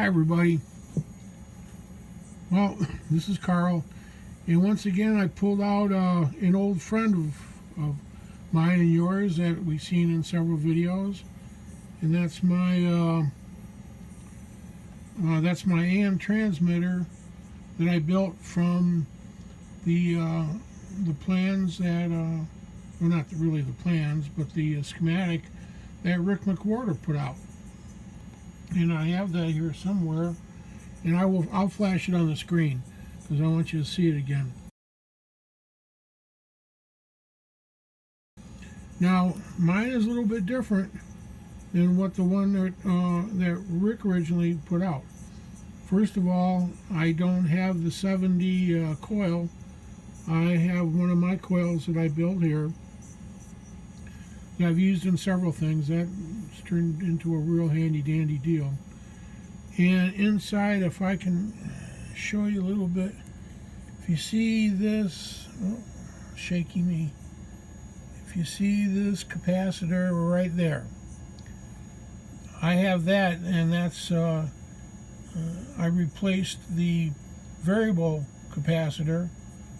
Hi everybody. Well, this is Carl, and once again I pulled out an old friend of mine and yours that we've seen in several videos, and that's my AM transmitter that I built from the plans that well, not really the plans, but the schematic that Rick McWhorter put out. And I have that here somewhere, and I'll flash it on the screen because I want you to see it again. Now mine is a little bit different than what the one that Rick originally put out. First of all, I don't have the 70 coil. I have one of my coils that I built here that I've used in several things. That's turned into a real handy dandy deal. And inside, if I can show you a little bit, if you see this, oh, shaky me, if you see this capacitor right there, I have that, and that's I replaced the variable capacitor,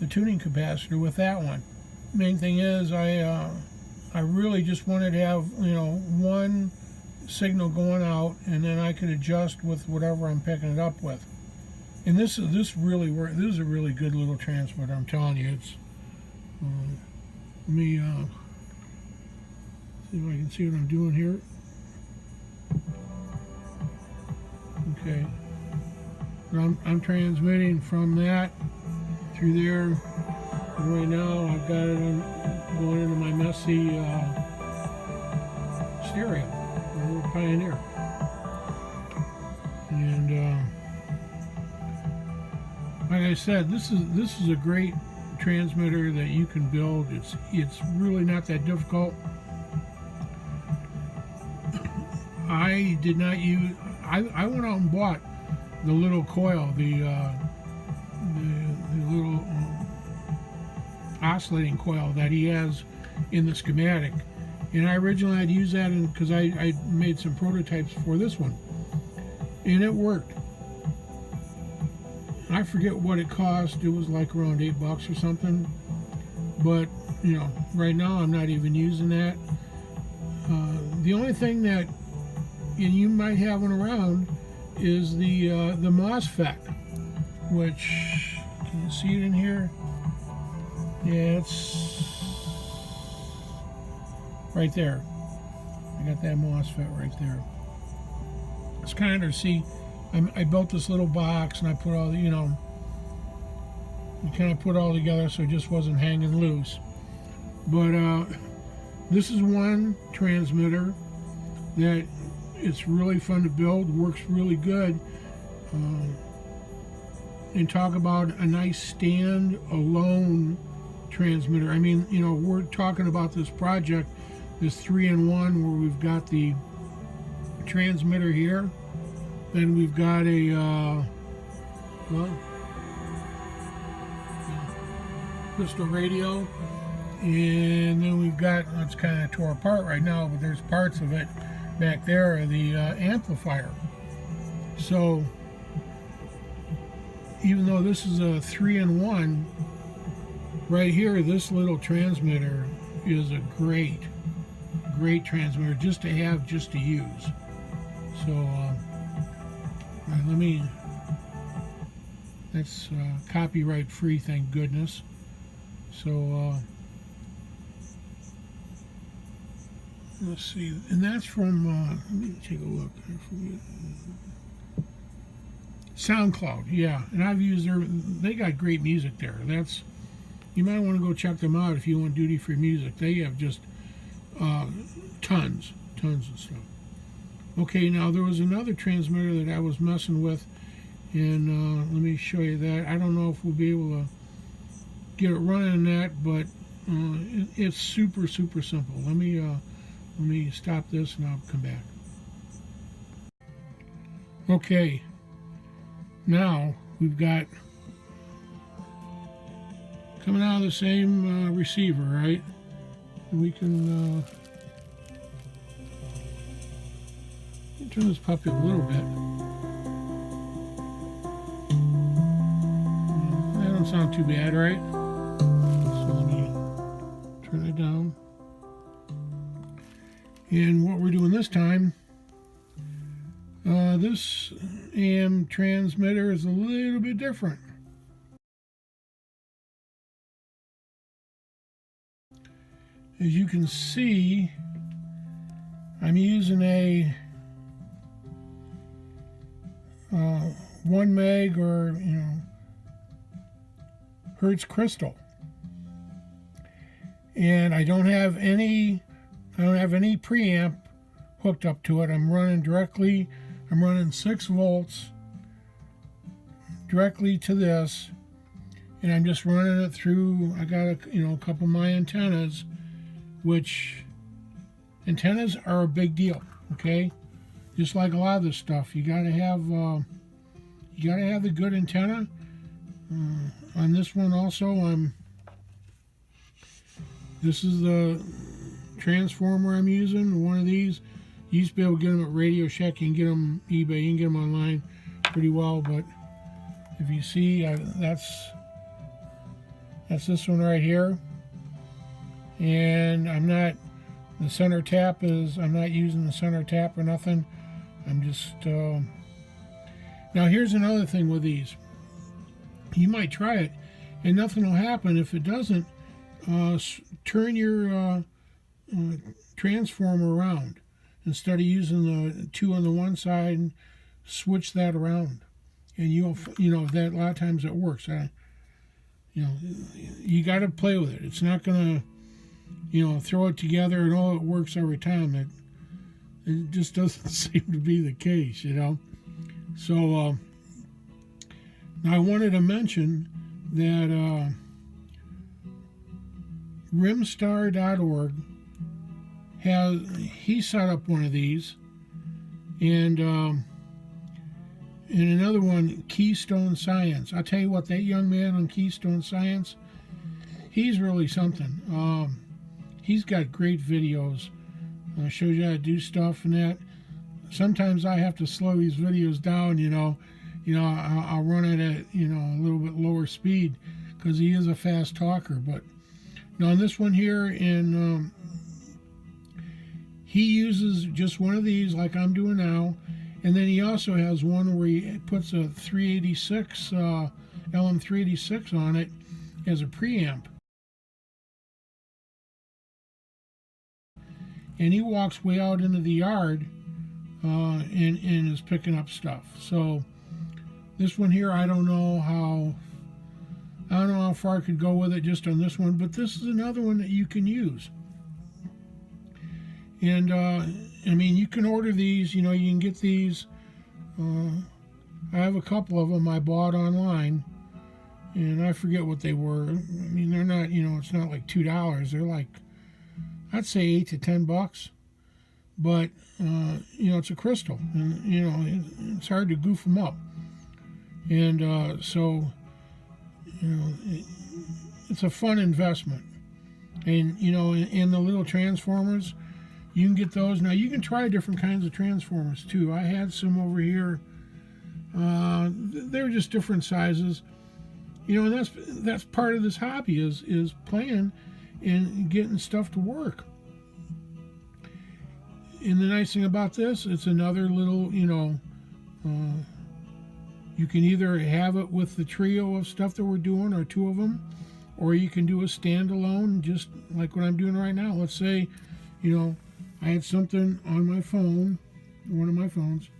the tuning capacitor, with that one. Main thing is I really just wanted to have, one signal going out, and then I could adjust with whatever I'm picking it up with. And this really works. This is a really good little transmitter. I'm telling you, it's. Let me see if I can see what I'm doing here. Okay, I'm transmitting from that through there. And right now I've got it going into my messy stereo, a little Pioneer. And like I said, this is a great transmitter that you can build. It's really not that difficult. I did not use. I went out and bought the little coil, the little oscillating coil that he has in the schematic, and I originally had used that because I made some prototypes for this one, and it worked. I forget what it cost. It was like around $8 or something, but right now I'm not even using that. The only thing that you might have one around is the MOSFET, which, can you see it in here? Yeah, it's right there. I got that MOSFET right there. It's kind of, see, I built this little box and I put all the, you kind of put all together so it just wasn't hanging loose. But this is one transmitter that it's really fun to build, works really good. And talk about a nice stand-alone transmitter. I mean, we're talking about this project, this 3-in-1, where we've got the transmitter here, then we've got a crystal radio, and then we've got, it's kind of tore apart right now, but there's parts of it back there, the amplifier. So even though this is a 3-in-1, right here, this little transmitter is a great transmitter just to have, just to use. So let me, that's copyright free, thank goodness. So let's see, and that's from let me take a look. SoundCloud, yeah, and I've used they got great music there. You might want to go check them out if you want duty-free music. They have just tons of stuff. Okay, now there was another transmitter that I was messing with, and let me show you that. I don't know if we'll be able to get it running that, but it's super simple. Let me stop this and I'll come back. Okay, now we've got coming out of the same receiver, right? We can turn this puppy a little bit. don't sound too bad, right? So let me turn it down. And what we're doing this time, this AM transmitter is a little bit different. As you can see, I'm using a 1 meg or Hertz crystal, and I don't have any preamp hooked up to it. I'm running 6 volts directly to this, and I'm just running it through. I got a couple of my antennas, which antennas are a big deal. Okay, just like a lot of this stuff, you gotta have the good antenna. On this one also, this is the transformer I'm using. One of these, you used to be able to get them at Radio Shack. You can get them eBay. You can get them online pretty well. But if you see, that's this one right here. And I'm not using the center tap or nothing. I'm just now here's another thing with these. You might try it, and nothing will happen if it doesn't. Turn your transformer around. Instead of using the 2 on the one side, switch that around, and that a lot of times it works. You got to play with it. It's not gonna throw it together and it works every time. It just doesn't seem to be the case, So now I wanted to mention that RimStarOrg he set up one of these, and another one, Keystone Science. I'll tell you what, that young man on Keystone Science, he's really something. He's got great videos. Shows you how to do stuff and that. Sometimes I have to slow these videos down, I'll run it at, a little bit lower speed because he is a fast talker. But now on this one here, he uses just one of these like I'm doing now, and then he also has one where he puts a 386 LM386 on it as a preamp. And he walks way out into the yard and is picking up stuff. So this one here, I don't know how far I could go with it just on this one, but this is another one that you can use. And you can order these. You can get these. I have a couple of them I bought online, and I forget what they were. They're not. It's not like $2. They're like, I'd say $8 to $10. But it's a crystal, and it's hard to goof them up. And so it's a fun investment. And in the little transformers, you can get those. Now you can try different kinds of transformers too. I had some over here. They're just different sizes. And that's part of this hobby is playing and getting stuff to work. And the nice thing about this, it's another little, you can either have it with the trio of stuff that we're doing, or 2 of them, or you can do a standalone, just like what I'm doing right now. Let's say, I had something on my phone, one of my phones,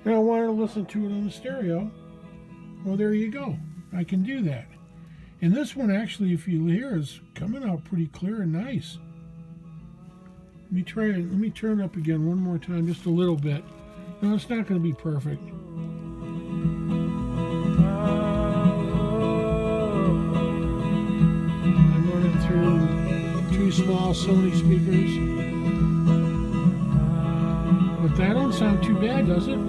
and I wanted to listen to it on the stereo. Well, there you go. I can do that. And this one, actually, if you hear, is coming out pretty clear and nice. Let me try it. Let me turn it up again one more time, just a little bit. No, it's not going to be perfect. I'm running through 2 small Sony speakers. But that don't sound too bad, does it?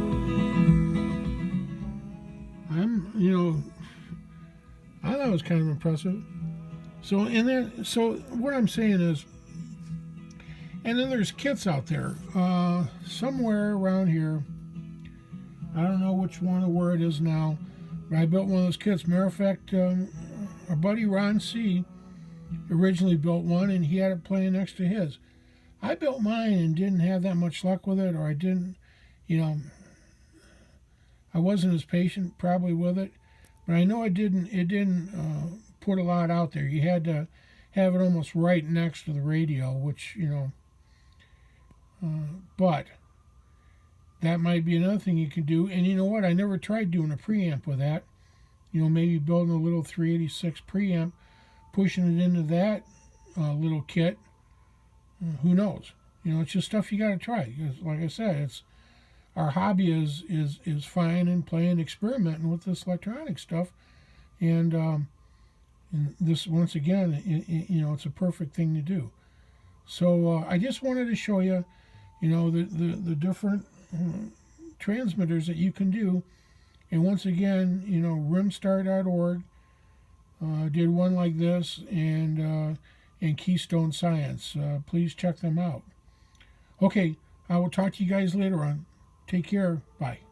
I thought it was kind of impressive. So what I'm saying is, and then there's kits out there, somewhere around here. I don't know which one or where it is now, But I built one of those kits. Matter of fact, our buddy Ron C. originally built one, and he had it playing next to his. I built mine and didn't have that much luck with it, or I didn't, you know, I wasn't as patient probably with it. But I know it didn't put a lot out there. You had to have it almost right next to the radio, which, but that might be another thing you can do. And you know what? I never tried doing a preamp with that. Maybe building a little 386 preamp, pushing it into that little kit. Who knows? It's just stuff you got to try. Because, like I said, it's our hobby is fine and playing, experimenting with this electronic stuff, and this once again, it's a perfect thing to do. So I just wanted to show you, the different transmitters that you can do. And once again, RimStar.org did one like this, and Keystone Science. Please check them out. Okay, I will talk to you guys later on. Take care. Bye.